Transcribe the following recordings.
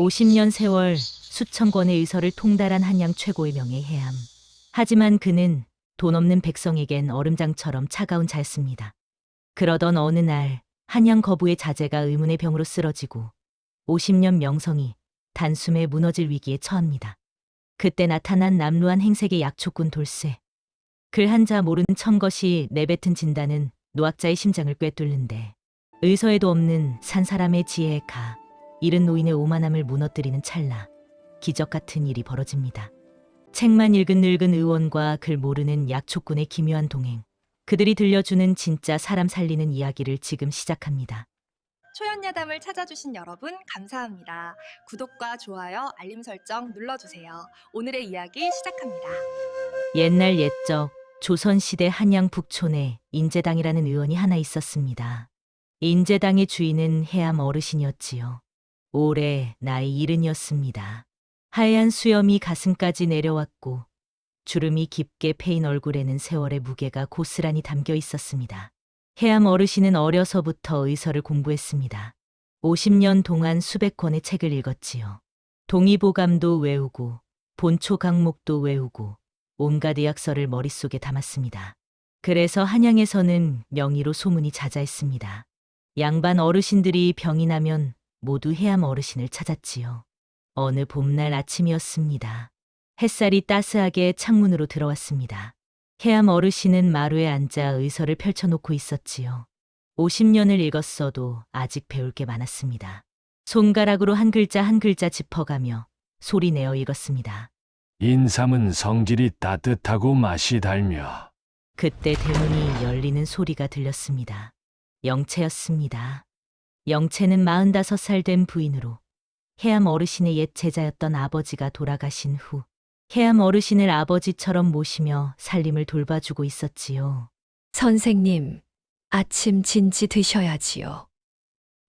50년 세월 수천 권의 의서를 통달한 한양 최고의 명예 해암. 하지만 그는 돈 없는 백성에겐 얼음장처럼 차가운 자였습니다. 그러던 어느 날 한양 거부의 자제가 의문의 병으로 쓰러지고 50년 명성이 단숨에 무너질 위기에 처합니다. 그때 나타난 남루한 행색의 약초꾼 돌쇠. 글 한자 모르는 청것이 내뱉은 진단은 노학자의 심장을 꿰뚫는데 의서에도 없는 산 사람의 지혜에 가 이른 노인의 오만함을 무너뜨리는 찰나 기적 같은 일이 벌어집니다. 책만 읽은 늙은 의원과 글 모르는 약초꾼의 기묘한 동행. 그들이 들려주는 진짜 사람 살리는 이야기를 지금 시작합니다. 초연야담을 찾아주신 여러분 감사합니다. 구독과 좋아요, 알림 설정 눌러주세요. 오늘의 이야기 시작합니다. 옛날 옛적 조선시대 한양 북촌에 인제당이라는 의원이 하나 있었습니다. 인제당의 주인은 해암 어르신이었지요. 올해 나이 70이었습니다. 하얀 수염이 가슴까지 내려왔고 주름이 깊게 패인 얼굴에는 세월의 무게가 고스란히 담겨 있었습니다. 해암 어르신은 어려서부터 의서를 공부했습니다. 50년 동안 수백 권의 책을 읽었지요. 동의보감도 외우고 본초 강목도 외우고 온갖 의학서를 머릿속에 담았습니다. 그래서 한양에서는 명의로 소문이 자자했습니다. 양반 어르신들이 병이 나면 모두 해암 어르신을 찾았지요. 어느 봄날 아침이었습니다. 햇살이 따스하게 창문으로 들어왔습니다. 해암 어르신은 마루에 앉아 의서를 펼쳐놓고 있었지요. 50년을 읽었어도 아직 배울 게 많았습니다. 손가락으로 한 글자 한 글자 짚어가며 소리내어 읽었습니다. 인삼은 성질이 따뜻하고 맛이 달며 그때 대문이 열리는 소리가 들렸습니다. 영채였습니다. 영채는 45살 된 부인으로 해암 어르신의 옛 제자였던 아버지가 돌아가신 후 해암 어르신을 아버지처럼 모시며 살림을 돌봐주고 있었지요. 선생님, 아침 진지 드셔야지요.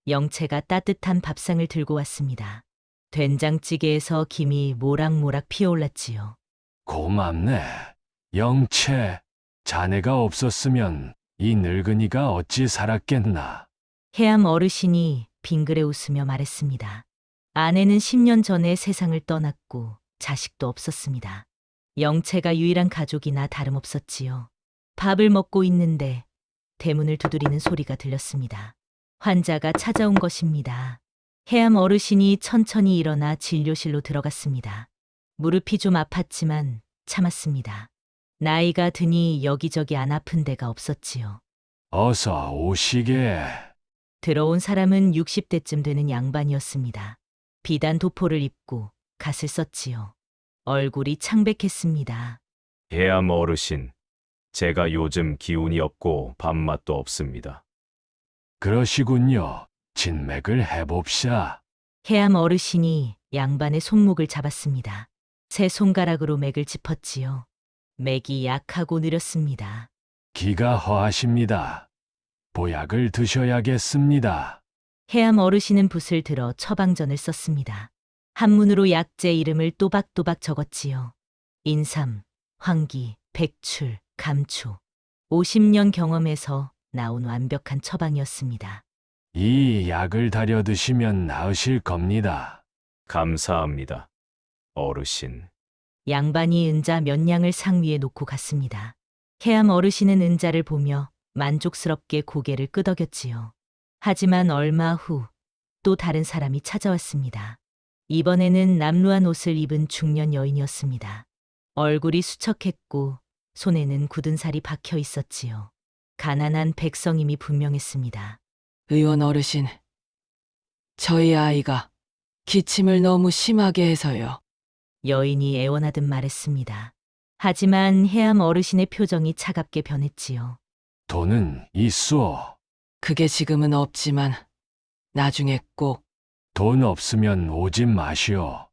영채가 따뜻한 밥상을 들고 왔습니다. 된장찌개에서 김이 모락모락 피어올랐지요. 고맙네. 영채, 자네가 없었으면 이 늙은이가 어찌 살았겠나. 해암 어르신이 빙그레 웃으며 말했습니다. 아내는 10년 전에 세상을 떠났고 자식도 없었습니다. 영채가 유일한 가족이나 다름없었지요. 밥을 먹고 있는데 대문을 두드리는 소리가 들렸습니다. 환자가 찾아온 것입니다. 해암 어르신이 천천히 일어나 진료실로 들어갔습니다. 무릎이 좀 아팠지만 참았습니다. 나이가 드니 여기저기 안 아픈 데가 없었지요. 어서 오시게. 들어온 사람은 60대쯤 되는 양반이었습니다. 비단 도포를 입고 갓을 썼지요. 얼굴이 창백했습니다. 해암 어르신, 제가 요즘 기운이 없고 밥맛도 없습니다. 그러시군요. 진맥을 해봅시다. 해암 어르신이 양반의 손목을 잡았습니다. 세 손가락으로 맥을 짚었지요. 맥이 약하고 느렸습니다. 기가 허하십니다. 보약을 드셔야겠습니다. 해암 어르신은 붓을 들어 처방전을 썼습니다. 한문으로 약재 이름을 또박또박 적었지요. 인삼, 황기, 백출, 감초. 50년 경험에서 나온 완벽한 처방이었습니다. 이 약을 다려 드시면 나으실 겁니다. 감사합니다. 어르신, 양반이 은자 몇 냥을 상 위에 놓고 갔습니다. 해암 어르신은 은자를 보며 만족스럽게 고개를 끄덕였지요. 하지만 얼마 후 또 다른 사람이 찾아왔습니다. 이번에는 남루한 옷을 입은 중년 여인이었습니다. 얼굴이 수척했고 손에는 굳은 살이 박혀 있었지요. 가난한 백성임이 분명했습니다. 의원 어르신, 저희 아이가 기침을 너무 심하게 해서요. 여인이 애원하듯 말했습니다. 하지만 해암 어르신의 표정이 차갑게 변했지요. 돈은 있소. 그게 지금은 없지만 나중에 꼭. 돈 없으면 오지 마시오.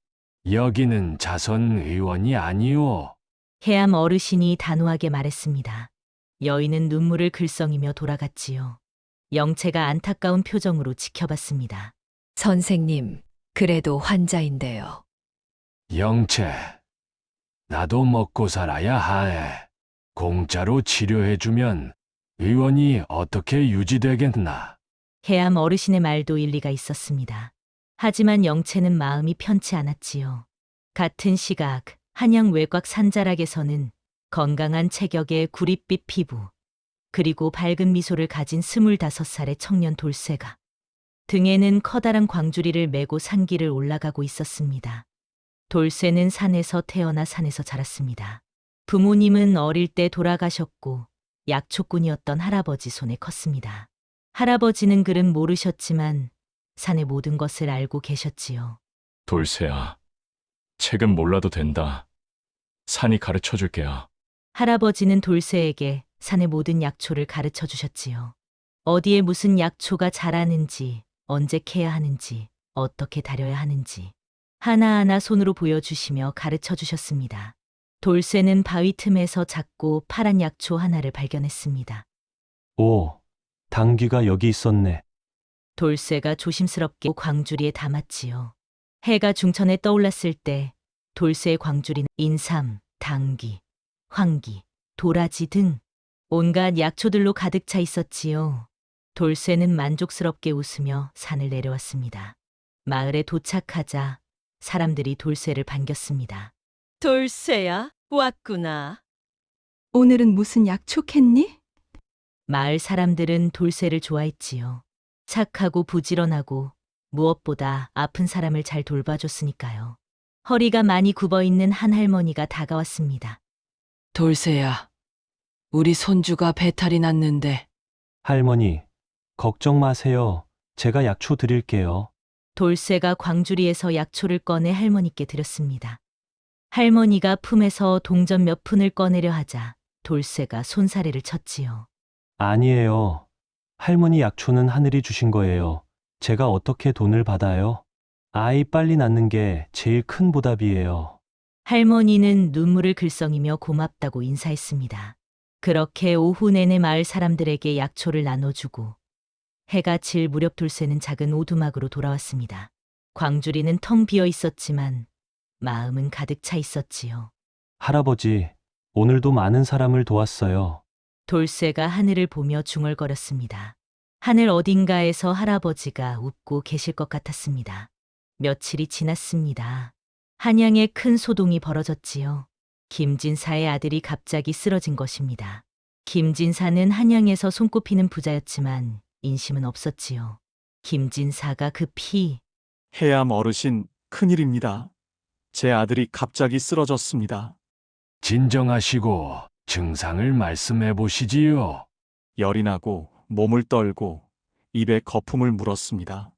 여기는 자선 의원이 아니오. 해암 어르신이 단호하게 말했습니다. 여인은 눈물을 글썽이며 돌아갔지요. 영채가 안타까운 표정으로 지켜봤습니다. 선생님, 그래도 환자인데요. 영채, 나도 먹고 살아야 하네. 공짜로 치료해주면 의원이 어떻게 유지되겠나. 해암 어르신의 말도 일리가 있었습니다. 하지만 영채는 마음이 편치 않았지요. 같은 시각 한양 외곽 산자락에서는 건강한 체격의 구릿빛 피부, 그리고 밝은 미소를 가진 25살의 청년 돌쇠가 등에는 커다란 광주리를 메고 산길을 올라가고 있었습니다. 돌쇠는 산에서 태어나 산에서 자랐습니다. 부모님은 어릴 때 돌아가셨고 약초꾼이었던 할아버지 손에 컸습니다. 할아버지는 글은 모르셨지만 산의 모든 것을 알고 계셨지요. 돌쇠야, 책은 몰라도 된다. 산이 가르쳐 줄게야. 할아버지는 돌쇠에게 산의 모든 약초를 가르쳐 주셨지요. 어디에 무슨 약초가 자라는지, 언제 캐야 하는지, 어떻게 다려야 하는지 하나하나 손으로 보여주시며 가르쳐 주셨습니다. 돌쇠는 바위 틈에서 작고 파란 약초 하나를 발견했습니다. 오, 당귀가 여기 있었네. 돌쇠가 조심스럽게 광주리에 담았지요. 해가 중천에 떠올랐을 때 돌쇠의 광주리는 인삼, 당귀, 황기, 도라지 등 온갖 약초들로 가득 차 있었지요. 돌쇠는 만족스럽게 웃으며 산을 내려왔습니다. 마을에 도착하자 사람들이 돌쇠를 반겼습니다. 돌쇠야, 왔구나. 오늘은 무슨 약초 캤니? 마을 사람들은 돌쇠를 좋아했지요. 착하고 부지런하고 무엇보다 아픈 사람을 잘 돌봐줬으니까요. 허리가 많이 굽어 있는 한 할머니가 다가왔습니다. 돌쇠야, 우리 손주가 배탈이 났는데 할머니, 걱정 마세요. 제가 약초 드릴게요. 돌쇠가 광주리에서 약초를 꺼내 할머니께 드렸습니다. 할머니가 품에서 동전 몇 푼을 꺼내려 하자 돌쇠가 손사래를 쳤지요. 아니에요. 할머니 약초는 하늘이 주신 거예요. 제가 어떻게 돈을 받아요? 아이 빨리 낳는 게 제일 큰 보답이에요. 할머니는 눈물을 글썽이며 고맙다고 인사했습니다. 그렇게 오후 내내 마을 사람들에게 약초를 나눠주고 해가 질 무렵 돌쇠는 작은 오두막으로 돌아왔습니다. 광주리는 텅 비어 있었지만 마음은 가득 차 있었지요. 할아버지, 오늘도 많은 사람을 도왔어요. 돌쇠가 하늘을 보며 중얼거렸습니다. 하늘 어딘가에서 할아버지가 웃고 계실 것 같았습니다. 며칠이 지났습니다. 한양에 큰 소동이 벌어졌지요. 김진사의 아들이 갑자기 쓰러진 것입니다. 김진사는 한양에서 손꼽히는 부자였지만 인심은 없었지요. 김진사가 급히 해암 어르신, 큰일입니다. 제 아들이 갑자기 쓰러졌습니다. 진정하시고 증상을 말씀해 보시지요. 열이 나고 몸을 떨고 입에 거품을 물었습니다.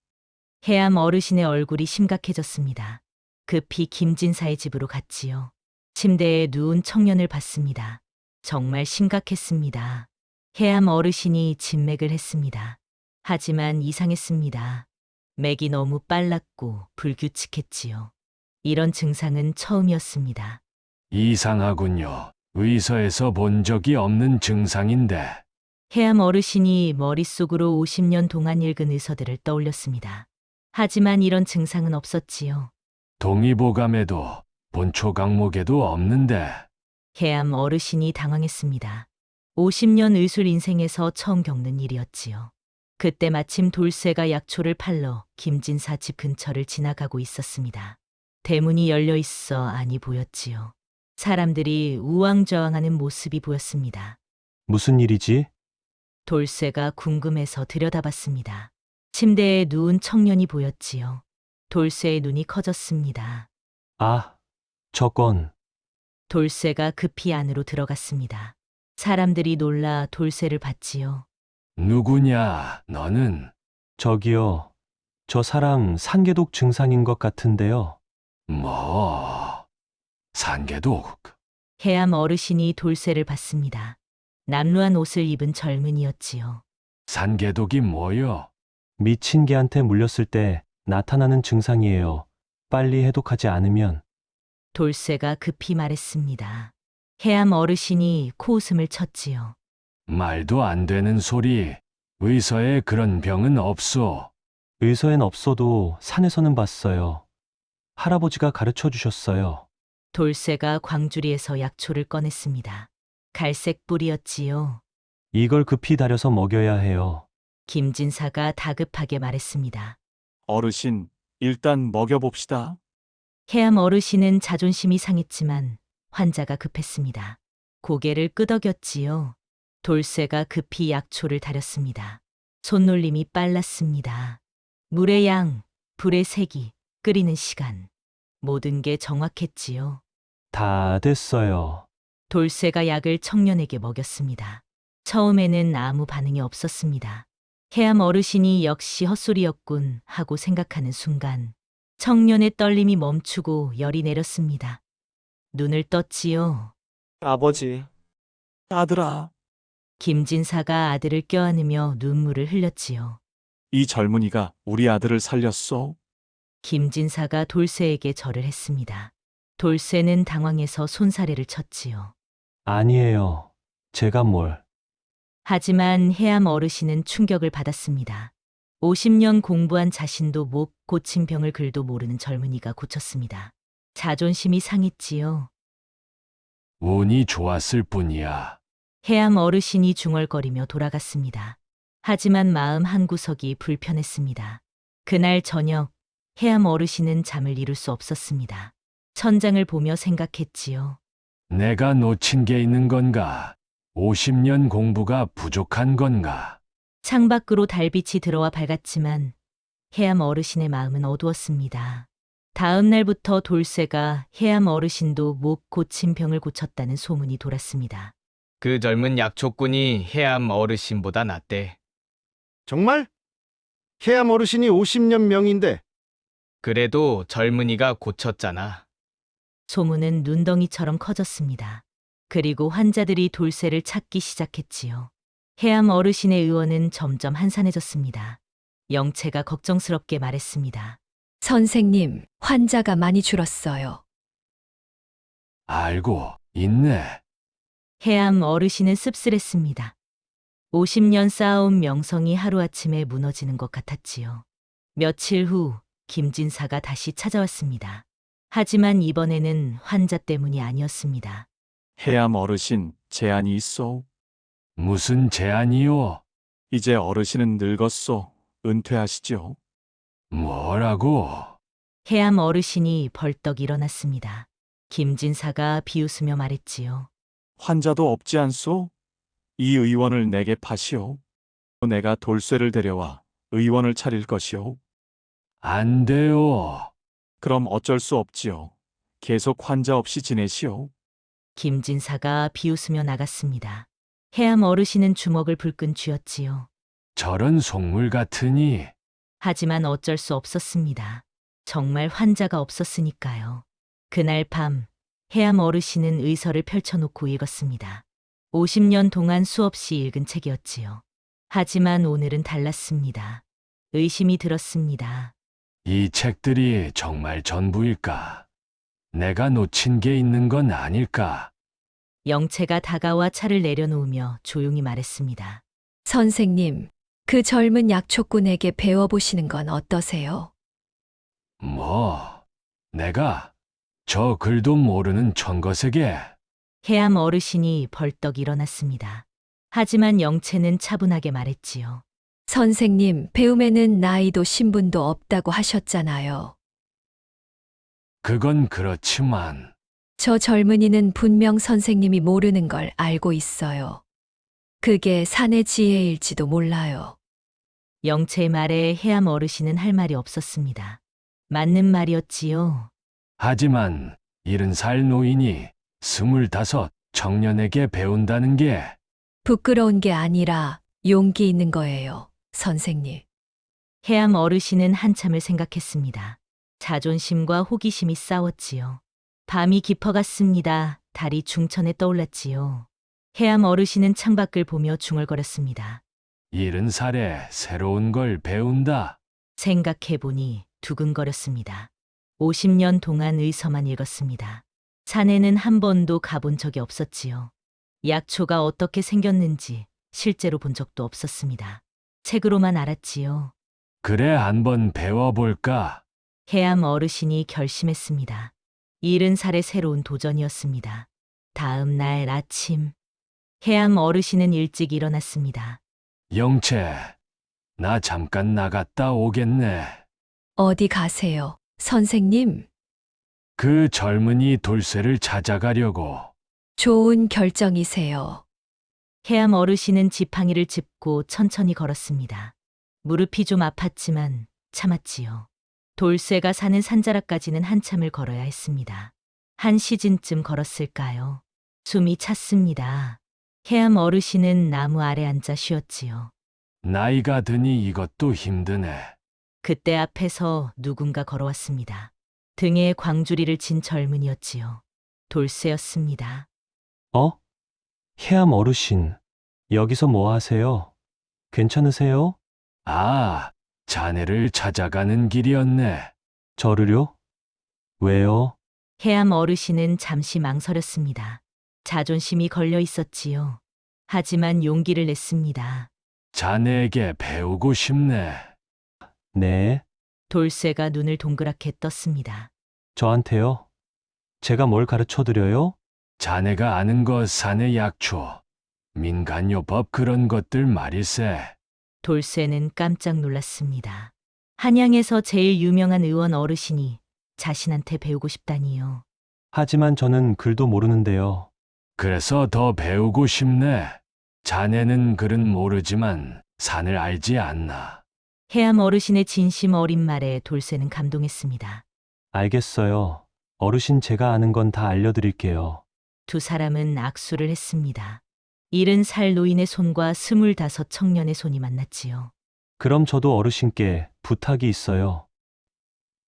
해암 어르신의 얼굴이 심각해졌습니다. 급히 김진사의 집으로 갔지요. 침대에 누운 청년을 봤습니다. 정말 심각했습니다. 해암 어르신이 진맥을 했습니다. 하지만 이상했습니다. 맥이 너무 빨랐고 불규칙했지요. 이런 증상은 처음이었습니다. 이상하군요. 의서에서 본 적이 없는 증상인데. 해암 어르신이 머릿속으로 50년 동안 읽은 의서들을 떠올렸습니다. 하지만 이런 증상은 없었지요. 동의보감에도 본초 강목에도 없는데. 해암 어르신이 당황했습니다. 50년 의술 인생에서 처음 겪는 일이었지요. 그때 마침 돌쇠가 약초를 팔러 김진사 집 근처를 지나가고 있었습니다. 대문이 열려 있어 안이 보였지요. 사람들이 우왕좌왕하는 모습이 보였습니다. 무슨 일이지? 돌쇠가 궁금해서 들여다봤습니다. 침대에 누운 청년이 보였지요. 돌쇠의 눈이 커졌습니다. 아, 저건. 돌쇠가 급히 안으로 들어갔습니다. 사람들이 놀라 돌쇠를 봤지요. 누구냐, 너는? 저기요. 저 사람 상계독 증상인 것 같은데요. 뭐, 산계독. 해암 어르신이 돌쇠를 봤습니다. 남루한 옷을 입은 젊은이였지요. 산계독이 뭐요? 미친 개한테 물렸을 때 나타나는 증상이에요. 빨리 해독하지 않으면. 돌쇠가 급히 말했습니다. 해암 어르신이 코웃음을 쳤지요. 말도 안 되는 소리. 의서에 그런 병은 없소. 의서엔 없어도 산에서는 봤어요. 할아버지가 가르쳐 주셨어요. 돌쇠가 광주리에서 약초를 꺼냈습니다. 갈색 뿌리였지요. 이걸 급히 다려서 먹여야 해요. 김진사가 다급하게 말했습니다. 어르신, 일단 먹여봅시다. 해암 어르신은 자존심이 상했지만 환자가 급했습니다. 고개를 끄덕였지요. 돌쇠가 급히 약초를 다렸습니다. 손놀림이 빨랐습니다. 물의 양, 불의 색이, 끓이는 시간. 모든 게 정확했지요. 다 됐어요. 돌쇠가 약을 청년에게 먹였습니다. 처음에는 아무 반응이 없었습니다. 해암 어르신이 역시 헛소리였군 하고 생각하는 순간 청년의 떨림이 멈추고 열이 내렸습니다. 눈을 떴지요. 아버지. 아들아. 김진사가 아들을 껴안으며 눈물을 흘렸지요. 이 젊은이가 우리 아들을 살렸소. 김진사가 돌쇠에게 절을 했습니다. 돌쇠는 당황해서 손사래를 쳤지요. 아니에요. 제가 뭘. 하지만 해암 어르신은 충격을 받았습니다. 50년 공부한 자신도 못 고친 병을 글도 모르는 젊은이가 고쳤습니다. 자존심이 상했지요. 운이 좋았을 뿐이야. 해암 어르신이 중얼거리며 돌아갔습니다. 하지만 마음 한구석이 불편했습니다. 그날 저녁 해암 어르신은 잠을 이룰 수 없었습니다. 천장을 보며 생각했지요. 내가 놓친 게 있는 건가? 50년 공부가 부족한 건가? 창밖으로 달빛이 들어와 밝았지만 해암 어르신의 마음은 어두웠습니다. 다음 날부터 돌쇠가 해암 어르신도 못 고친 병을 고쳤다는 소문이 돌았습니다. 그 젊은 약초꾼이 해암 어르신보다 낫대. 정말? 해암 어르신이 50년 명인데. 그래도 젊은이가 고쳤잖아. 소문은 눈덩이처럼 커졌습니다. 그리고 환자들이 돌쇠를 찾기 시작했지요. 해암 어르신의 의원은 점점 한산해졌습니다. 영채가 걱정스럽게 말했습니다. 선생님, 환자가 많이 줄었어요. 알고 있네. 해암 어르신은 씁쓸했습니다. 50년 쌓아온 명성이 하루아침에 무너지는 것 같았지요. 며칠 후 김진사가 다시 찾아왔습니다. 하지만 이번에는 환자 때문이 아니었습니다. 해암 어르신 제안이 있소. 무슨 제안이요? 이제 어르신은 늙었소. 은퇴하시죠. 뭐라고? 해암 어르신이 벌떡 일어났습니다. 김진사가 비웃으며 말했지요. 환자도 없지 않소? 이 의원을 내게 파시오. 내가 돌쇠를 데려와 의원을 차릴 것이오. 안 돼요. 그럼 어쩔 수 없지요. 계속 환자 없이 지내시오. 김진사가 비웃으며 나갔습니다. 해암 어르신은 주먹을 불끈 쥐었지요. 저런 속물 같으니. 하지만 어쩔 수 없었습니다. 정말 환자가 없었으니까요. 그날 밤 해암 어르신은 의서를 펼쳐놓고 읽었습니다. 50년 동안 수없이 읽은 책이었지요. 하지만 오늘은 달랐습니다. 의심이 들었습니다. 이 책들이 정말 전부일까? 내가 놓친 게 있는 건 아닐까? 영채가 다가와 차를 내려놓으며 조용히 말했습니다. 선생님, 그 젊은 약초꾼에게 배워보시는 건 어떠세요? 뭐, 내가 저 글도 모르는 천거세계. 해암 어르신이 벌떡 일어났습니다. 하지만 영채는 차분하게 말했지요. 선생님, 배움에는 나이도 신분도 없다고 하셨잖아요. 그건 그렇지만 저 젊은이는 분명 선생님이 모르는 걸 알고 있어요. 그게 산의 지혜일지도 몰라요. 영채의 말에 해암 어르신은 할 말이 없었습니다. 맞는 말이었지요. 하지만 70살 노인이 25 청년에게 배운다는 게 부끄러운 게 아니라 용기 있는 거예요, 선생님. 해암 어르신은 한참을 생각했습니다. 자존심과 호기심이 싸웠지요. 밤이 깊어갔습니다. 달이 중천에 떠올랐지요. 해암 어르신은 창밖을 보며 중얼거렸습니다. 70살에 새로운 걸 배운다. 생각해보니 두근거렸습니다. 50년 동안 의서만 읽었습니다. 산에는 한 번도 가본 적이 없었지요. 약초가 어떻게 생겼는지 실제로 본 적도 없었습니다. 책으로만 알았지요. 그래 한번 배워볼까? 해암 어르신이 결심했습니다. 70살의 새로운 도전이었습니다. 다음 날 아침, 해암 어르신은 일찍 일어났습니다. 영채, 나 잠깐 나갔다 오겠네. 어디 가세요, 선생님? 그 젊은이 돌쇠를 찾아가려고. 좋은 결정이세요. 해암 어르신은 지팡이를 짚고 천천히 걸었습니다. 무릎이 좀 아팠지만 참았지요. 돌쇠가 사는 산자락까지는 한참을 걸어야 했습니다. 한 시즌쯤 걸었을까요? 숨이 찼습니다. 해암 어르신은 나무 아래 앉아 쉬었지요. 나이가 드니 이것도 힘드네. 그때 앞에서 누군가 걸어왔습니다. 등에 광주리를 진 젊은이였지요. 돌쇠였습니다. 해암 어르신, 여기서 뭐 하세요? 괜찮으세요? 아, 자네를 찾아가는 길이었네. 저를요? 왜요? 해암 어르신은 잠시 망설였습니다. 자존심이 걸려 있었지요. 하지만 용기를 냈습니다. 자네에게 배우고 싶네. 네, 돌쇠가 눈을 동그랗게 떴습니다. 저한테요? 제가 뭘 가르쳐 드려요? 자네가 아는 것 사내 약초, 민간요법 그런 것들 말일세. 돌쇠는 깜짝 놀랐습니다. 한양에서 제일 유명한 의원 어르신이 자신한테 배우고 싶다니요. 하지만 저는 글도 모르는데요. 그래서 더 배우고 싶네. 자네는 글은 모르지만 산을 알지 않나. 해암 어르신의 진심 어린 말에 돌쇠는 감동했습니다. 알겠어요. 어르신 제가 아는 건 다 알려드릴게요. 두 사람은 악수를 했습니다. 70살 노인의 손과 25 청년의 손이 만났지요. 그럼 저도 어르신께 부탁이 있어요.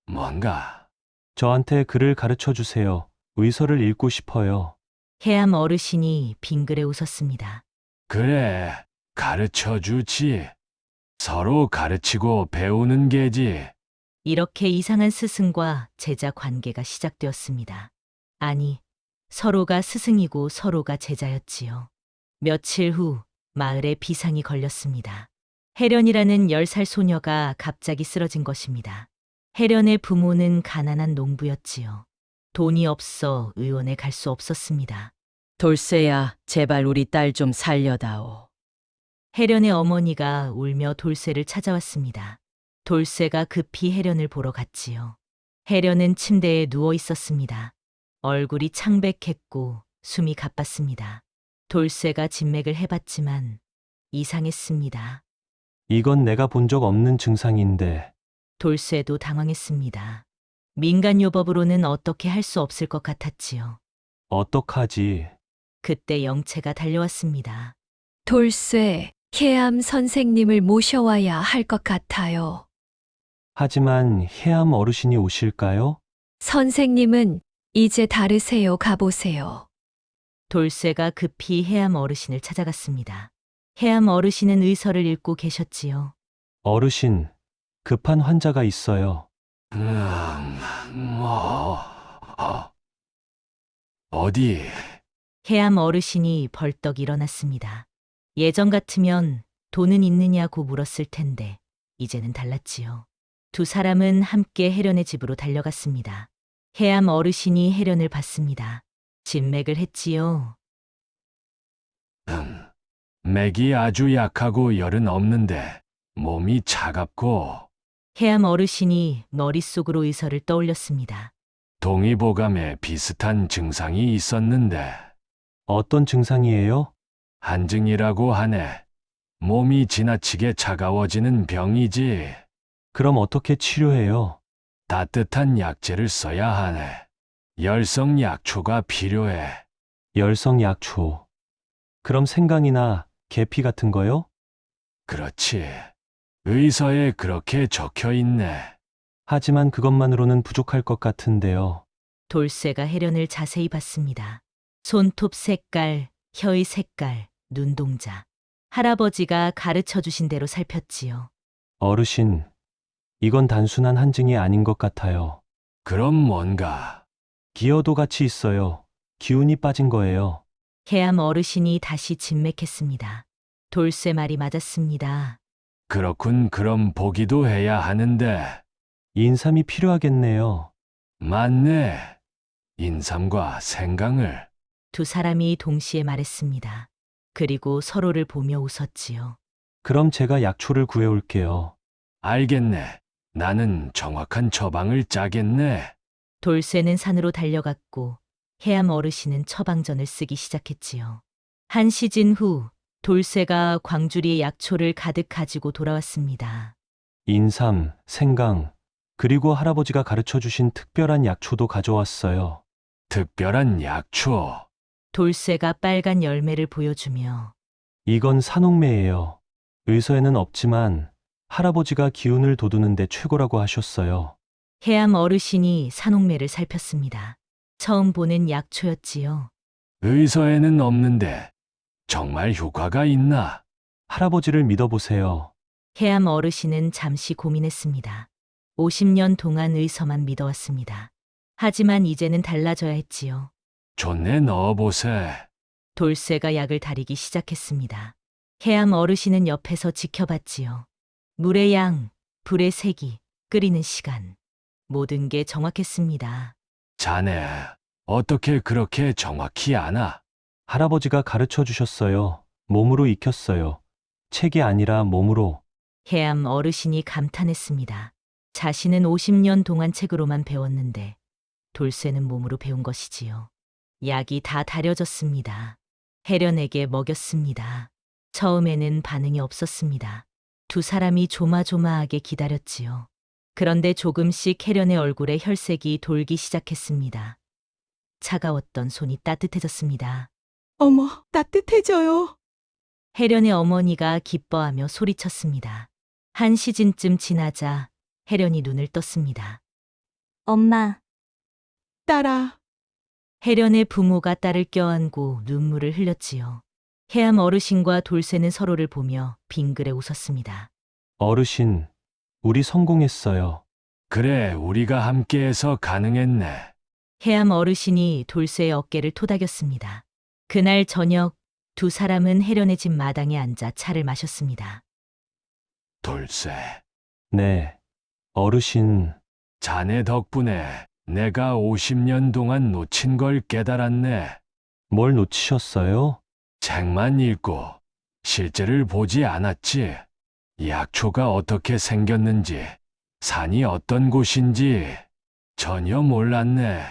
뭔가. 저한테 글을 가르쳐 주세요. 의서를 읽고 싶어요. 해암 어르신이 빙그레 웃었습니다. 그래, 가르쳐 주지. 서로 가르치고 배우는 게지. 이렇게 이상한 스승과 제자 관계가 시작되었습니다. 아니, 서로가 스승이고 서로가 제자였지요. 며칠 후 마을에 비상이 걸렸습니다. 혜련이라는 10살 소녀가 갑자기 쓰러진 것입니다. 혜련의 부모는 가난한 농부였지요. 돈이 없어 의원에 갈 수 없었습니다. 돌쇠야, 제발 우리 딸 좀 살려다오. 혜련의 어머니가 울며 돌쇠를 찾아왔습니다. 돌쇠가 급히 혜련을 보러 갔지요. 혜련은 침대에 누워 있었습니다. 얼굴이 창백했고 숨이 가빴습니다. 돌쇠가 진맥을 해봤지만 이상했습니다. 이건 내가 본 적 없는 증상인데. 돌쇠도 당황했습니다. 민간요법으로는 어떻게 할 수 없을 것 같았지요. 어떡하지? 그때 영채가 달려왔습니다. 돌쇠, 해암 선생님을 모셔와야 할 것 같아요. 하지만 해암 어르신이 오실까요? 선생님은 이제 다르세요. 가보세요. 돌쇠가 급히 해암 어르신을 찾아갔습니다. 해암 어르신은 의서를 읽고 계셨지요. 어르신, 급한 환자가 있어요. 어디? 해암 어르신이 벌떡 일어났습니다. 예전 같으면 돈은 있느냐고 물었을 텐데 이제는 달랐지요. 두 사람은 함께 혜련의 집으로 달려갔습니다. 해암 어르신이 혜련을 봤습니다. 진맥을 했지요. 맥이 아주 약하고 열은 없는데 몸이 차갑고. 해암 어르신이 머릿속으로 의서를 떠올렸습니다. 동의보감에 비슷한 증상이 있었는데. 어떤 증상이에요? 한증이라고 하네. 몸이 지나치게 차가워지는 병이지. 그럼 어떻게 치료해요? 따뜻한 약재를 써야 하네. 열성 약초가 필요해. 열성 약초. 그럼 생강이나 계피 같은 거요? 그렇지. 의서에 그렇게 적혀 있네. 하지만 그것만으로는 부족할 것 같은데요. 돌쇠가 혜련을 자세히 봤습니다. 손톱 색깔, 혀의 색깔, 눈동자. 할아버지가 가르쳐 주신 대로 살폈지요. 어르신, 이건 단순한 한증이 아닌 것 같아요. 그럼 뭔가? 기여도 같이 있어요. 기운이 빠진 거예요. 해암 어르신이 다시 진맥했습니다. 돌쇠 말이 맞았습니다. 그렇군. 그럼 보기도 해야 하는데. 인삼이 필요하겠네요. 맞네. 인삼과 생강을. 두 사람이 동시에 말했습니다. 그리고 서로를 보며 웃었지요. 그럼 제가 약초를 구해올게요. 알겠네. 나는 정확한 처방을 짜겠네. 돌쇠는 산으로 달려갔고 해암 어르신은 처방전을 쓰기 시작했지요. 한 시즌 후 돌쇠가 광주리의 약초를 가득 가지고 돌아왔습니다. 인삼, 생강, 그리고 할아버지가 가르쳐 주신 특별한 약초도 가져왔어요. 특별한 약초. 돌쇠가 빨간 열매를 보여주며 이건 산옥매예요. 의서에는 없지만 할아버지가 기운을 돋우는데 최고라고 하셨어요. 해암 어르신이 산옥매를 살폈습니다. 처음 보는 약초였지요. 의서에는 없는데 정말 효과가 있나? 할아버지를 믿어보세요. 해암 어르신은 잠시 고민했습니다. 50년 동안 의서만 믿어왔습니다. 하지만 이제는 달라져야 했지요. 존내 넣어보세. 돌쇠가 약을 다리기 시작했습니다. 해암 어르신은 옆에서 지켜봤지요. 물의 양, 불의 색이, 끓이는 시간. 모든 게 정확했습니다. 자네, 어떻게 그렇게 정확히 아나? 할아버지가 가르쳐 주셨어요. 몸으로 익혔어요. 책이 아니라 몸으로. 해암 어르신이 감탄했습니다. 자신은 50년 동안 책으로만 배웠는데 돌쇠는 몸으로 배운 것이지요. 약이 다 다려졌습니다. 해련에게 먹였습니다. 처음에는 반응이 없었습니다. 두 사람이 조마조마하게 기다렸지요. 그런데 조금씩 해련의 얼굴에 혈색이 돌기 시작했습니다. 차가웠던 손이 따뜻해졌습니다. 어머, 따뜻해져요. 해련의 어머니가 기뻐하며 소리쳤습니다. 한 시즌쯤 지나자 해련이 눈을 떴습니다. 엄마. 딸아. 해련의 부모가 딸을 껴안고 눈물을 흘렸지요. 해암 어르신과 돌쇠는 서로를 보며 빙그레 웃었습니다. 어르신, 우리 성공했어요. 그래, 우리가 함께해서 가능했네. 해암 어르신이 돌쇠의 어깨를 토닥였습니다. 그날 저녁 두 사람은 해련의 집 마당에 앉아 차를 마셨습니다. 돌쇠, 네. 어르신, 자네 덕분에 내가 50년 동안 놓친 걸 깨달았네. 뭘 놓치셨어요? 책만 읽고 실제를 보지 않았지. 약초가 어떻게 생겼는지, 산이 어떤 곳인지 전혀 몰랐네.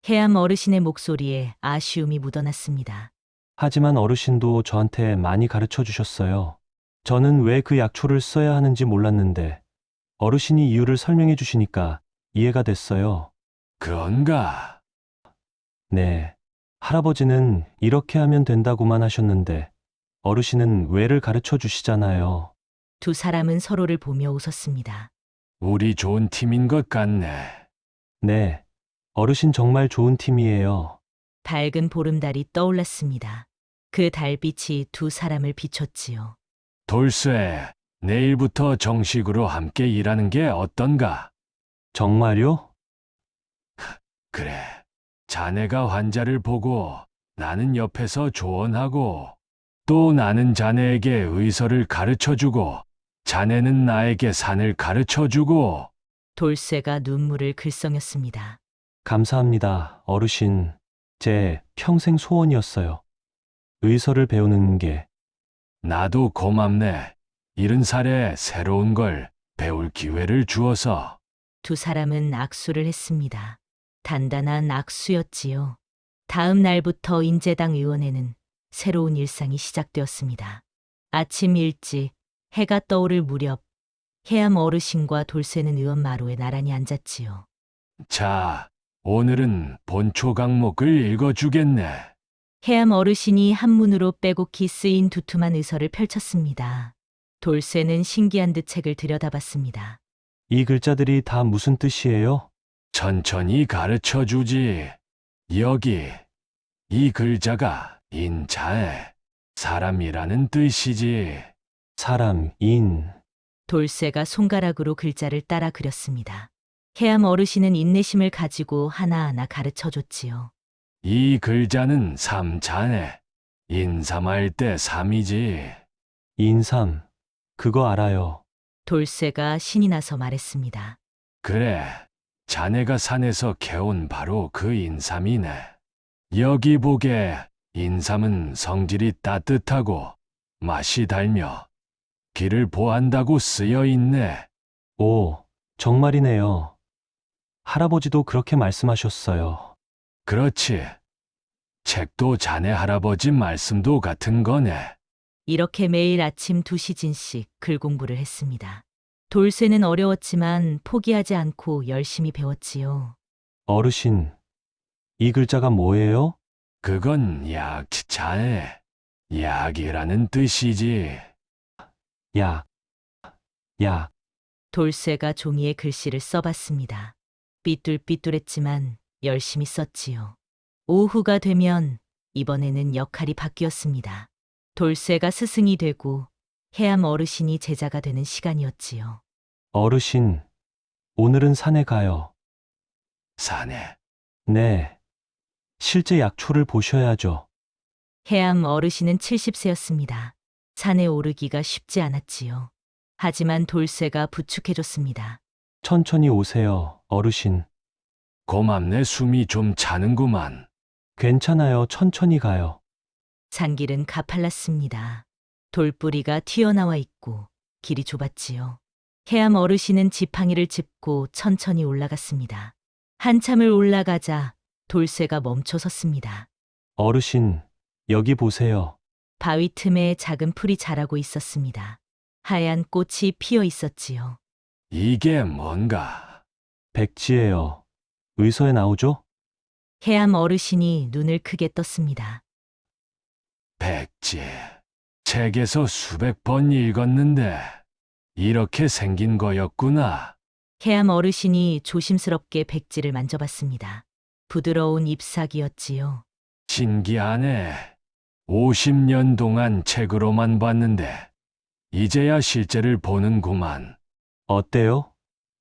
해암 어르신의 목소리에 아쉬움이 묻어났습니다. 하지만 어르신도 저한테 많이 가르쳐 주셨어요. 저는 왜 그 약초를 써야 하는지 몰랐는데 어르신이 이유를 설명해 주시니까 이해가 됐어요. 그런가? 네. 할아버지는 이렇게 하면 된다고만 하셨는데 어르신은 왜를 가르쳐 주시잖아요. 두 사람은 서로를 보며 웃었습니다. 우리 좋은 팀인 것 같네. 네. 어르신 정말 좋은 팀이에요. 밝은 보름달이 떠올랐습니다. 그 달빛이 두 사람을 비췄지요. 돌쇠, 내일부터 정식으로 함께 일하는 게 어떤가? 정말요? 그래. 자네가 환자를 보고 나는 옆에서 조언하고 또 나는 자네에게 의서를 가르쳐주고 자네는 나에게 산을 가르쳐주고. 돌쇠가 눈물을 글썽였습니다. 감사합니다, 어르신. 제 평생 소원이었어요. 의서를 배우는 게. 나도 고맙네. 70살에 새로운 걸 배울 기회를 주어서. 두 사람은 악수를 했습니다. 단단한 악수였지요. 다음 날부터 인재당 의원에는 새로운 일상이 시작되었습니다. 아침 일찍 해가 떠오를 무렵 해암 어르신과 돌쇠는 의원 마루에 나란히 앉았지요. 자, 오늘은 본초 강목을 읽어주겠네. 해암 어르신이 한문으로 빼곡히 쓰인 두툼한 의서를 펼쳤습니다. 돌쇠는 신기한 듯 책을 들여다봤습니다. 이 글자들이 다 무슨 뜻이에요? 천천히 가르쳐 주지. 여기, 이 글자가 인자에 사람이라는 뜻이지. 사람, 인. 돌쇠가 손가락으로 글자를 따라 그렸습니다. 해암 어르신은 인내심을 가지고 하나하나 가르쳐 줬지요. 이 글자는 삼자네. 인삼할 때 삼이지. 인삼. 그거 알아요. 돌쇠가 신이 나서 말했습니다. 그래, 자네가 산에서 캐온 바로 그 인삼이네. 여기 보게, 인삼은 성질이 따뜻하고 맛이 달며 기를 보한다고 쓰여 있네. 오, 정말이네요. 할아버지도 그렇게 말씀하셨어요. 그렇지. 책도 자네 할아버지 말씀도 같은 거네. 이렇게 매일 아침 2시진씩 글 공부를 했습니다. 돌쇠는 어려웠지만 포기하지 않고 열심히 배웠지요. 어르신, 이 글자가 뭐예요? 그건 약자에 약이라는 뜻이지. 약, 약. 돌쇠가 종이에 글씨를 써봤습니다. 삐뚤삐뚤했지만 열심히 썼지요. 오후가 되면 이번에는 역할이 바뀌었습니다. 돌쇠가 스승이 되고 해암 어르신이 제자가 되는 시간이었지요. 어르신, 오늘은 산에 가요. 산에. 네. 실제 약초를 보셔야죠. 해암 어르신은 70세였습니다. 산에 오르기가 쉽지 않았지요. 하지만 돌쇠가 부축해줬습니다. 천천히 오세요, 어르신. 고맙네, 숨이 좀 차는구만. 괜찮아요, 천천히 가요. 산길은 가팔랐습니다. 돌뿌리가 튀어나와 있고 길이 좁았지요. 해암 어르신은 지팡이를 짚고 천천히 올라갔습니다. 한참을 올라가자 돌쇠가 멈춰 섰습니다. 어르신, 여기 보세요. 바위 틈에 작은 풀이 자라고 있었습니다. 하얀 꽃이 피어 있었지요. 이게 뭔가? 백지예요. 의서에 나오죠? 해암 어르신이 눈을 크게 떴습니다. 백지. 책에서 수백 번 읽었는데 이렇게 생긴 거였구나. 해암 어르신이 조심스럽게 백지를 만져봤습니다. 부드러운 잎사귀였지요. 신기하네. 50년 동안 책으로만 봤는데 이제야 실제를 보는구만. 어때요?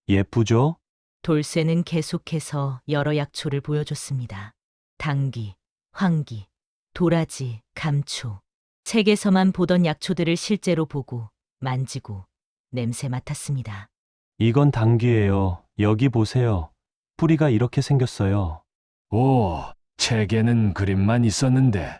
예쁘죠? 돌쇠는 계속해서 여러 약초를 보여줬습니다. 당귀, 황귀, 도라지, 감초. 책에서만 보던 약초들을 실제로 보고 만지고 냄새 맡았습니다. 이건 당귀예요. 여기 보세요. 뿌리가 이렇게 생겼어요. 오, 책에는 그림만 있었는데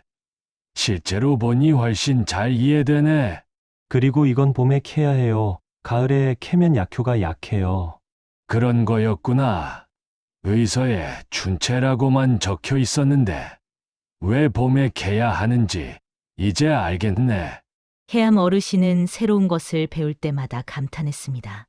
실제로 보니 훨씬 잘 이해되네. 그리고 이건 봄에 캐야 해요. 가을에 캐면 약효가 약해요. 그런 거였구나. 의서에 춘채라고만 적혀 있었는데 왜 봄에 캐야 하는지 이제 알겠네. 해암 어르신은 새로운 것을 배울 때마다 감탄했습니다.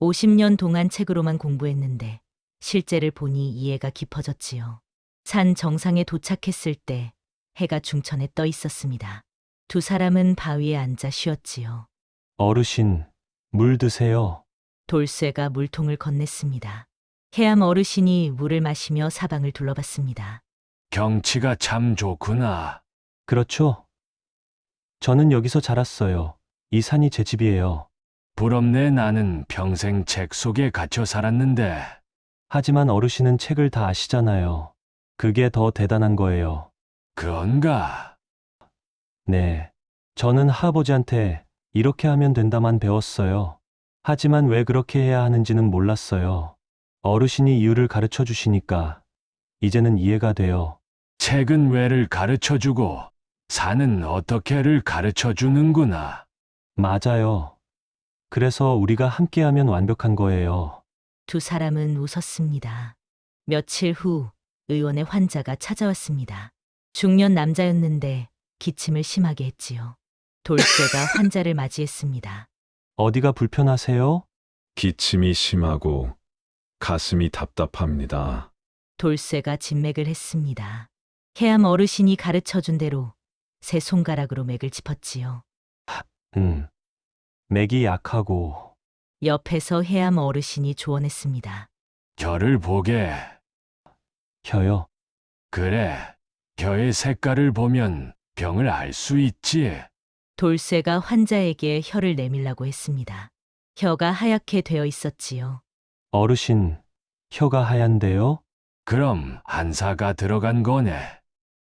50년 동안 책으로만 공부했는데 실제를 보니 이해가 깊어졌지요. 산 정상에 도착했을 때 해가 중천에 떠 있었습니다. 두 사람은 바위에 앉아 쉬었지요. 어르신, 물 드세요. 돌쇠가 물통을 건넸습니다. 해암 어르신이 물을 마시며 사방을 둘러봤습니다. 경치가 참 좋구나. 그렇죠? 저는 여기서 자랐어요. 이 산이 제 집이에요. 부럽네. 나는 평생 책 속에 갇혀 살았는데. 하지만 어르신은 책을 다 아시잖아요. 그게 더 대단한 거예요. 그런가? 네. 저는 할아버지한테 이렇게 하면 된다만 배웠어요. 하지만 왜 그렇게 해야 하는지는 몰랐어요. 어르신이 이유를 가르쳐 주시니까 이제는 이해가 돼요. 책은 왜를 가르쳐 주고 산은 어떻게를 가르쳐 주는구나. 맞아요. 그래서 우리가 함께하면 완벽한 거예요. 두 사람은 웃었습니다. 며칠 후 의원의 환자가 찾아왔습니다. 중년 남자였는데 기침을 심하게 했지요. 돌쇠가 환자를 맞이했습니다. 어디가 불편하세요? 기침이 심하고 가슴이 답답합니다. 돌쇠가 진맥을 했습니다. 해암 어르신이 가르쳐준 대로 세 손가락으로 맥을 짚었지요. 맥이 약하고. 옆에서 해암 어르신이 조언했습니다. 혀를 보게. 혀요? 그래. 혀의 색깔을 보면 병을 알 수 있지. 돌쇠가 환자에게 혀를 내밀라고 했습니다. 혀가 하얗게 되어 있었지요. 어르신, 혀가 하얀데요? 그럼 한사가 들어간 거네.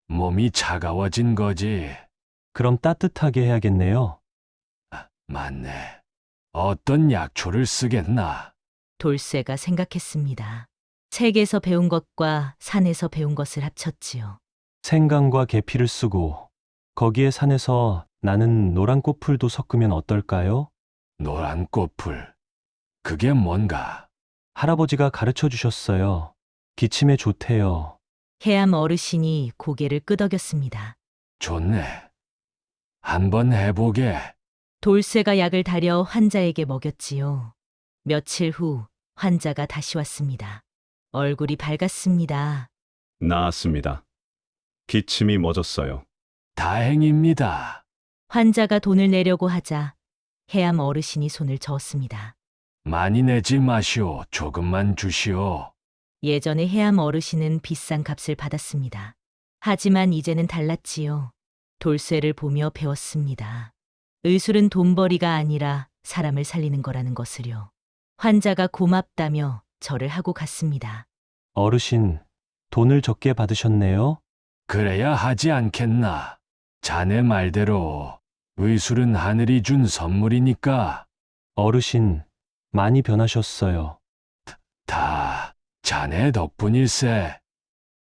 몸이 차가워진 거지. 그럼 따뜻하게 해야겠네요. 맞네. 어떤 약초를 쓰겠나? 돌쇠가 생각했습니다. 책에서 배운 것과 산에서 배운 것을 합쳤지요. 생강과 계피를 쓰고 거기에 산에서 나는 노란 꽃풀도 섞으면 어떨까요? 노란 꽃풀. 그게 뭔가? 할아버지가 가르쳐 주셨어요. 기침에 좋대요. 해암 어르신이 고개를 끄덕였습니다. 좋네. 한번 해보게. 돌쇠가 약을 다려 환자에게 먹였지요. 며칠 후 환자가 다시 왔습니다. 얼굴이 밝았습니다. 나았습니다. 기침이 멎었어요. 다행입니다. 환자가 돈을 내려고 하자 해암 어르신이 손을 저었습니다. 많이 내지 마시오. 조금만 주시오. 예전에 해암 어르신은 비싼 값을 받았습니다. 하지만 이제는 달랐지요. 돌쇠를 보며 배웠습니다. 의술은 돈벌이가 아니라 사람을 살리는 거라는 것을요. 환자가 고맙다며 절을 하고 갔습니다. 어르신, 돈을 적게 받으셨네요. 그래야 하지 않겠나. 자네 말대로 의술은 하늘이 준 선물이니까. 어르신, 많이 변하셨어요. 다 자네 덕분일세.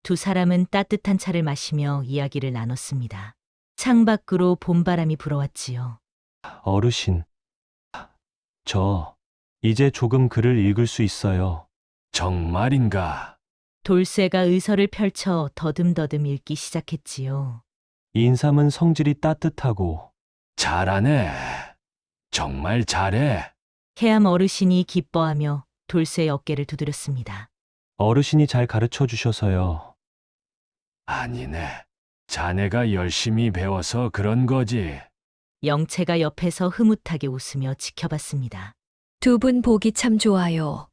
두 사람은 따뜻한 차를 마시며 이야기를 나눴습니다. 창밖으로 봄바람이 불어왔지요. 어르신, 저 이제 조금 글을 읽을 수 있어요. 정말인가? 돌쇠가 의서를 펼쳐 더듬더듬 읽기 시작했지요. 인삼은 성질이 따뜻하고 잘하네. 정말 잘해. 해암 어르신이 기뻐하며 돌쇠의 어깨를 두드렸습니다. 어르신이 잘 가르쳐 주셔서요. 아니네. 자네가 열심히 배워서 그런 거지. 영채가 옆에서 흐뭇하게 웃으며 지켜봤습니다. 두 분 보기 참 좋아요.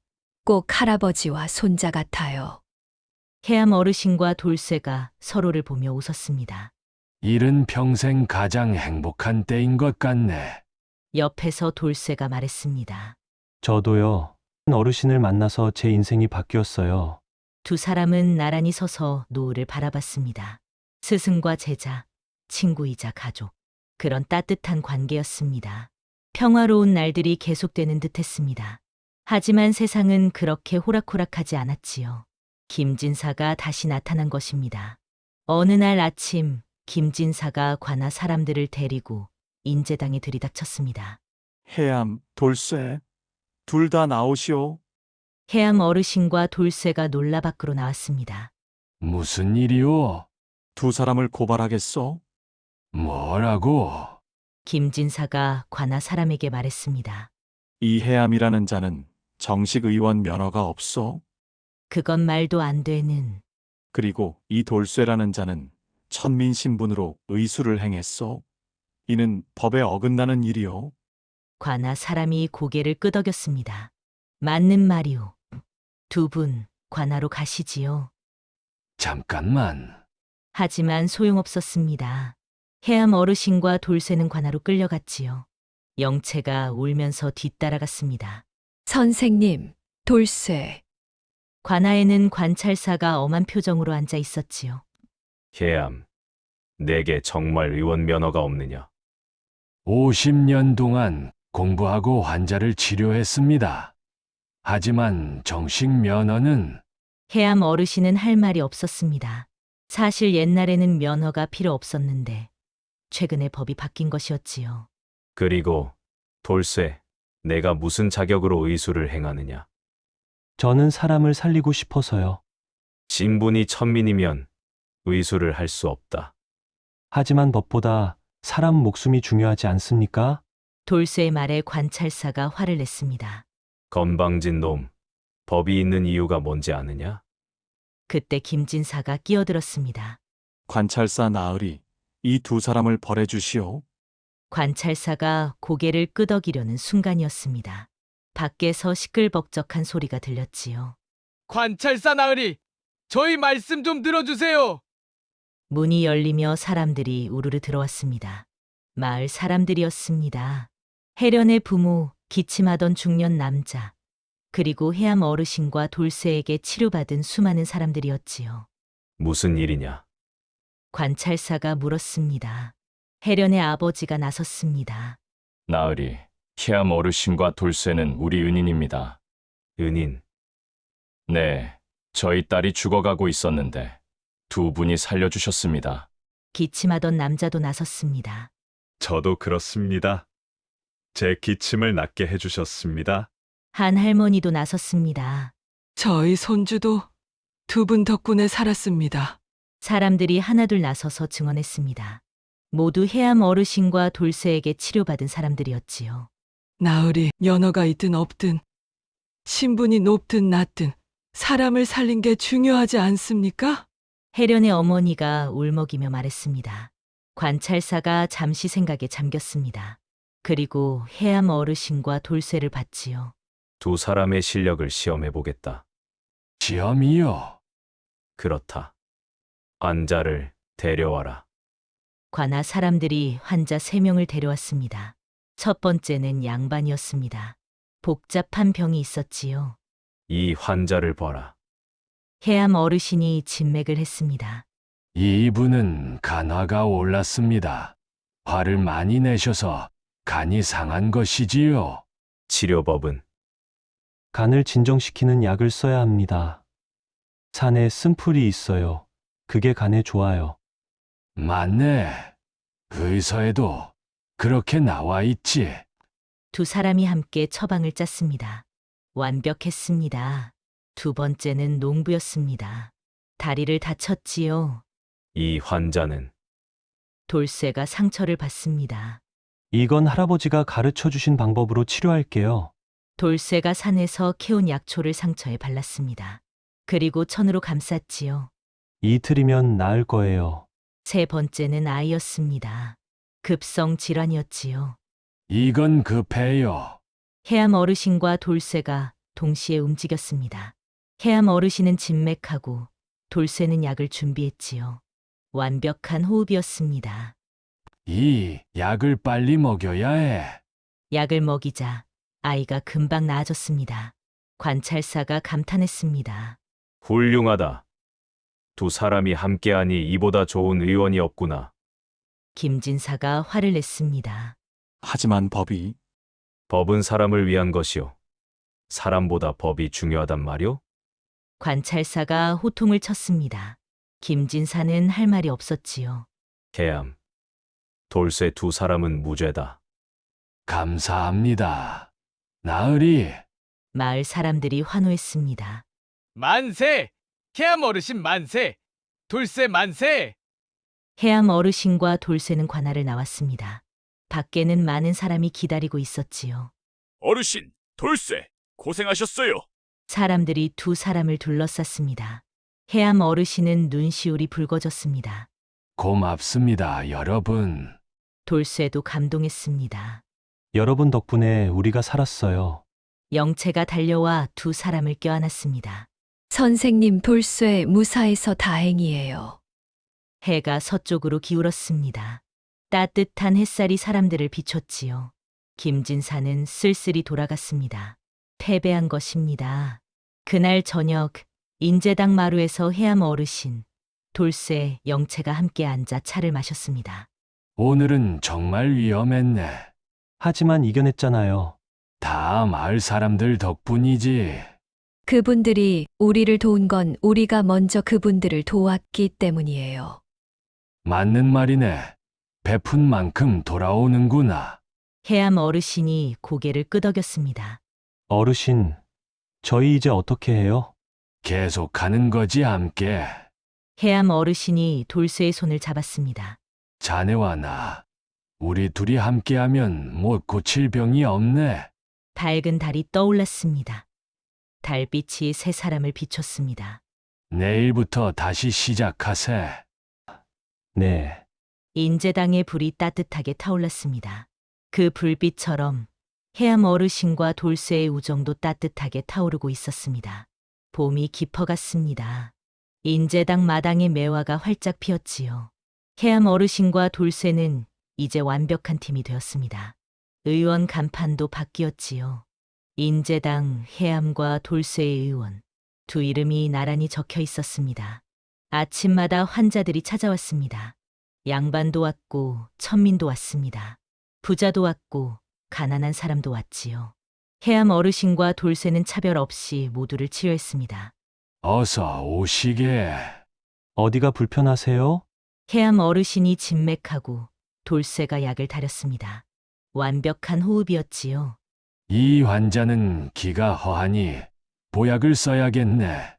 꼭 할아버지와 손자 같아요. 해암 어르신과 돌쇠가 서로를 보며 웃었습니다. 일은 평생 가장 행복한 때인 것 같네. 옆에서 돌쇠가 말했습니다. 저도요. 어르신을 만나서 제 인생이 바뀌었어요. 두 사람은 나란히 서서 노을을 바라봤습니다. 스승과 제자, 친구이자 가족. 그런 따뜻한 관계였습니다. 평화로운 날들이 계속되는 듯했습니다. 하지만 세상은 그렇게 호락호락하지 않았지요. 김진사가 다시 나타난 것입니다. 어느 날 아침 김진사가 관아 사람들을 데리고 인제당에 들이닥쳤습니다. 해암, 돌쇠, 둘 다 나오시오. 해암 어르신과 돌쇠가 놀라 밖으로 나왔습니다. 무슨 일이오? 두 사람을 고발하겠소? 뭐라고? 김진사가 관아 사람에게 말했습니다. 이 해암이라는 자는 정식 의원 면허가 없소. 그건 말도 안 되는. 그리고 이 돌쇠라는 자는 천민 신분으로 의술을 행했소. 이는 법에 어긋나는 일이오. 관아 사람이 고개를 끄덕였습니다. 맞는 말이오. 두 분 관아로 가시지요. 잠깐만. 하지만 소용없었습니다. 해암 어르신과 돌쇠는 관아로 끌려갔지요. 영채가 울면서 뒤따라갔습니다. 선생님, 돌쇠. 관아에는 관찰사가 엄한 표정으로 앉아 있었지요. 해암, 내게 정말 의원 면허가 없느냐? 50년 동안 공부하고 환자를 치료했습니다. 하지만 정식 면허는 해암 어르신은 할 말이 없었습니다. 사실 옛날에는 면허가 필요 없었는데 최근에 법이 바뀐 것이었지요. 그리고 돌쇠, 내가 무슨 자격으로 의술을 행하느냐? 저는 사람을 살리고 싶어서요. 신분이 천민이면 의술을 할 수 없다. 하지만 법보다 사람 목숨이 중요하지 않습니까? 돌쇠의 말에 관찰사가 화를 냈습니다. 건방진 놈, 법이 있는 이유가 뭔지 아느냐? 그때 김진사가 끼어들었습니다. 관찰사 나으리, 이 두 사람을 벌해 주시오. 관찰사가 고개를 끄덕이려는 순간이었습니다. 밖에서 시끌벅적한 소리가 들렸지요. 관찰사 나으리, 저희 말씀 좀 들어주세요. 문이 열리며 사람들이 우르르 들어왔습니다. 마을 사람들이었습니다. 해련의 부모, 기침하던 중년 남자, 그리고 해암 어르신과 돌쇠에게 치료받은 수많은 사람들이었지요. 무슨 일이냐? 관찰사가 물었습니다. 해련의 아버지가 나섰습니다. 나으리, 해암 어르신과 돌쇠는 우리 은인입니다. 은인, 네, 저희 딸이 죽어가고 있었는데 두 분이 살려주셨습니다. 기침하던 남자도 나섰습니다. 저도 그렇습니다. 제 기침을 낫게 해주셨습니다. 한 할머니도 나섰습니다. 저희 손주도 두 분 덕분에 살았습니다. 사람들이 하나둘 나서서 증언했습니다. 모두 해암 어르신과 돌쇠에게 치료받은 사람들이었지요. 나으리 연어가 있든 없든 신분이 높든 낮든 사람을 살린 게 중요하지 않습니까? 해련의 어머니가 울먹이며 말했습니다. 관찰사가 잠시 생각에 잠겼습니다. 그리고 해암 어르신과 돌쇠를 봤지요. 두 사람의 실력을 시험해 보겠다. 시험이요. 그렇다. 환자를 데려와라. 관아 사람들이 환자 3명을 데려왔습니다. 첫 번째는 양반이었습니다. 복잡한 병이 있었지요. 이 환자를 봐라. 해암 어르신이 진맥을 했습니다. 이분은 간화가 올랐습니다. 화를 많이 내셔서 간이 상한 것이지요. 치료법은 간을 진정시키는 약을 써야 합니다. 산에 쓴풀이 있어요. 그게 간에 좋아요. 맞네. 의서에도 그렇게 나와 있지. 두 사람이 함께 처방을 짰습니다. 완벽했습니다. 두 번째는 농부였습니다. 다리를 다쳤지요. 이 환자는 돌쇠가 상처를 받습니다. 이건 할아버지가 가르쳐 주신 방법으로 치료할게요. 돌쇠가 산에서 캐온 약초를 상처에 발랐습니다. 그리고 천으로 감쌌지요. 이틀이면 나을 거예요. 세 번째는 아이였습니다. 급성 질환이었지요. 이건 급해요. 해암 어르신과 돌쇠가 동시에 움직였습니다. 해암 어르신은 진맥하고 돌쇠는 약을 준비했지요. 완벽한 호흡이었습니다. 이 약을 빨리 먹여야 해. 약을 먹이자 아이가 금방 나아졌습니다. 관찰사가 감탄했습니다. 훌륭하다. 두 사람이 함께하니 이보다 좋은 의원이 없구나. 김진사가 화를 냈습니다. 하지만 법은 사람을 위한 것이요. 사람보다 법이 중요하단 말이오? 관찰사가 호통을 쳤습니다. 김진사는 할 말이 없었지요. 개암. 돌쇠 두 사람은 무죄다. 감사합니다. 나으리. 마을 사람들이 환호했습니다. 만세! 해암 어르신 만세! 돌쇠 만세! 해암 어르신과 돌쇠는 관할을 나왔습니다. 밖에는 많은 사람이 기다리고 있었지요. 어르신, 돌쇠, 고생하셨어요. 사람들이 두 사람을 둘러쌌습니다. 해암 어르신은 눈시울이 붉어졌습니다. 고맙습니다, 여러분. 돌쇠도 감동했습니다. 여러분 덕분에 우리가 살았어요. 영채가 달려와 두 사람을 껴안았습니다. 선생님 돌쇠 무사해서 다행이에요. 해가 서쪽으로 기울었습니다. 따뜻한 햇살이 사람들을 비췄지요. 김진사는 쓸쓸히 돌아갔습니다. 패배한 것입니다. 그날 저녁 인제당 마루에서 해암 어르신, 돌쇠, 영채가 함께 앉아 차를 마셨습니다. 오늘은 정말 위험했네. 하지만 이겨냈잖아요. 다 마을 사람들 덕분이지. 그분들이 우리를 도운 건 우리가 먼저 그분들을 도왔기 때문이에요. 맞는 말이네. 베푼 만큼 돌아오는구나. 해암 어르신이 고개를 끄덕였습니다. 어르신, 저희 이제 어떻게 해요? 계속하는 거지 함께. 해암 어르신이 돌쇠의 손을 잡았습니다. 자네와 나. 우리 둘이 함께하면 못 고칠 병이 없네. 밝은 달이 떠올랐습니다. 달빛이 세 사람을 비췄습니다. 내일부터 다시 시작하세. 네. 인제당의 불이 따뜻하게 타올랐습니다. 그 불빛처럼 해암 어르신과 돌쇠의 우정도 따뜻하게 타오르고 있었습니다. 봄이 깊어갔습니다. 인제당 마당의 매화가 활짝 피었지요. 해암 어르신과 돌쇠는 이제 완벽한 팀이 되었습니다. 의원 간판도 바뀌었지요. 인제당 해암과 돌쇠의 의원, 두 이름이 나란히 적혀 있었습니다. 아침마다 환자들이 찾아왔습니다. 양반도 왔고 천민도 왔습니다. 부자도 왔고 가난한 사람도 왔지요. 해암 어르신과 돌쇠는 차별 없이 모두를 치료했습니다. 어서 오시게. 어디가 불편하세요? 해암 어르신이 진맥하고 돌쇠가 약을 다렸습니다. 완벽한 호흡이었지요. 이 환자는 기가 허하니 보약을 써야겠네.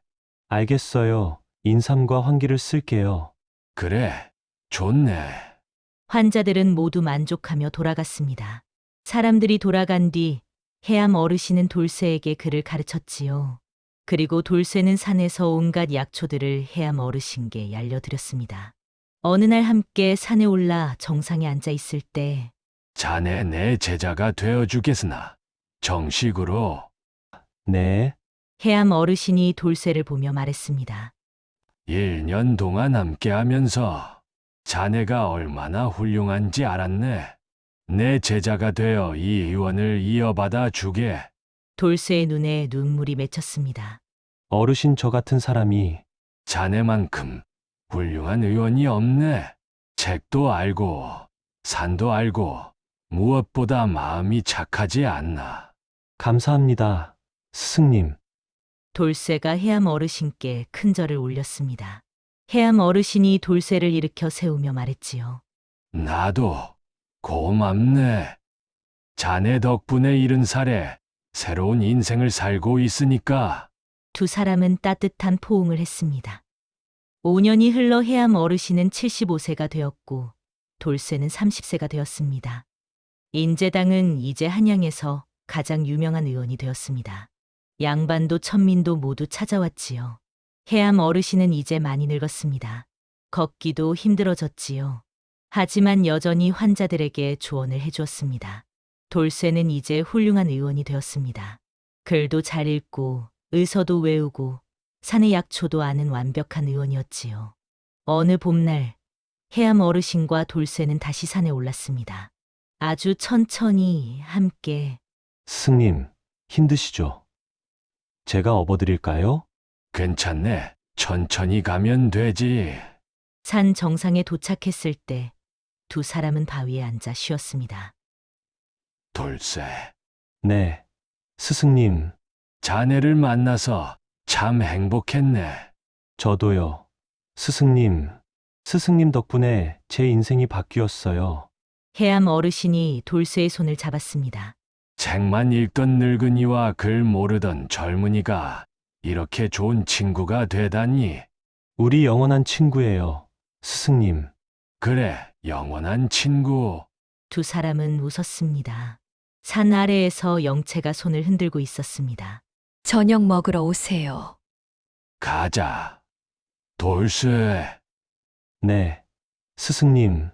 알겠어요. 인삼과 황기를 쓸게요. 그래, 좋네. 환자들은 모두 만족하며 돌아갔습니다. 사람들이 돌아간 뒤 해암 어르신은 돌쇠에게 그를 가르쳤지요. 그리고 돌쇠는 산에서 온갖 약초들을 해암 어르신께 알려드렸습니다. 어느 날 함께 산에 올라 정상에 앉아 있을 때 자네 내 제자가 되어 주겠으나 정식으로. 네, 해암 어르신이 돌쇠를 보며 말했습니다. 1년 동안 함께하면서 자네가 얼마나 훌륭한지 알았네. 내 제자가 되어 이 의원을 이어받아 주게. 돌쇠의 눈에 눈물이 맺혔습니다. 어르신 저 같은 사람이 자네만큼 훌륭한 의원이 없네. 책도 알고 산도 알고 무엇보다 마음이 착하지 않나. 감사합니다. 스승님, 돌쇠가 해암 어르신께 큰 절을 올렸습니다. 해암 어르신이 돌쇠를 일으켜 세우며 말했지요. 나도 고맙네. 자네 덕분에 70살에 새로운 인생을 살고 있으니까. 두 사람은 따뜻한 포옹을 했습니다. 5년이 흘러 해암 어르신은 75세가 되었고 돌쇠는 30세가 되었습니다. 인제당은 이제 한양에서 가장 유명한 의원이 되었습니다. 양반도 천민도 모두 찾아왔지요. 해암 어르신은 이제 많이 늙었습니다. 걷기도 힘들어졌지요. 하지만 여전히 환자들에게 조언을 해주었습니다. 돌쇠는 이제 훌륭한 의원이 되었습니다. 글도 잘 읽고 의서도 외우고 산의 약초도 아는 완벽한 의원이었지요. 어느 봄날 해암 어르신과 돌쇠는 다시 산에 올랐습니다. 아주 천천히 함께. 스승님, 힘드시죠? 제가 업어드릴까요? 괜찮네. 천천히 가면 되지. 산 정상에 도착했을 때 두 사람은 바위에 앉아 쉬었습니다. 돌쇠, 네, 스승님, 자네를 만나서 참 행복했네. 저도요. 스승님 덕분에 제 인생이 바뀌었어요. 해암 어르신이 돌쇠의 손을 잡았습니다. 책만 읽던 늙은이와 글 모르던 젊은이가 이렇게 좋은 친구가 되다니. 우리 영원한 친구예요, 스승님. 그래, 영원한 친구. 두 사람은 웃었습니다. 산 아래에서 영채가 손을 흔들고 있었습니다. 저녁 먹으러 오세요. 가자. 돌쇠. 네, 스승님.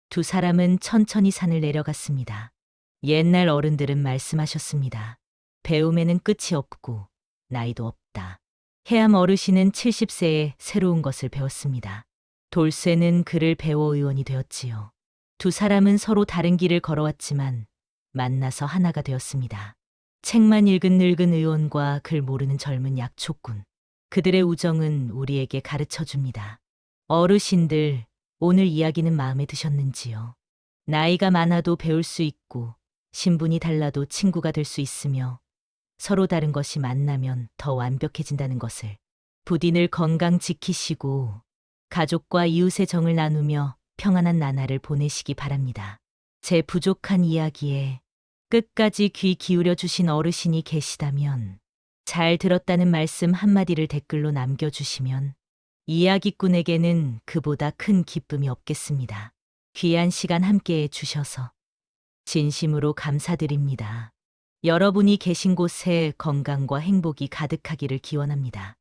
두 사람은 천천히 산을 내려갔습니다. 옛날 어른들은 말씀하셨습니다. 배움에는 끝이 없고 나이도 없다. 해암 어르신은 70세에 새로운 것을 배웠습니다. 돌쇠는 글을 배워 의원이 되었지요. 두 사람은 서로 다른 길을 걸어왔지만 만나서 하나가 되었습니다. 책만 읽은 늙은 의원과 글 모르는 젊은 약초꾼. 그들의 우정은 우리에게 가르쳐 줍니다. 어르신들, 오늘 이야기는 마음에 드셨는지요? 나이가 많아도 배울 수 있고 신분이 달라도 친구가 될 수 있으며 서로 다른 것이 만나면 더 완벽해진다는 것을 부디 늘 건강 지키시고 가족과 이웃의 정을 나누며 평안한 나날을 보내시기 바랍니다. 제 부족한 이야기에 끝까지 귀 기울여 주신 어르신이 계시다면 잘 들었다는 말씀 한마디를 댓글로 남겨주시면 이야기꾼에게는 그보다 큰 기쁨이 없겠습니다. 귀한 시간 함께해 주셔서 진심으로 감사드립니다. 여러분이 계신 곳에 건강과 행복이 가득하기를 기원합니다.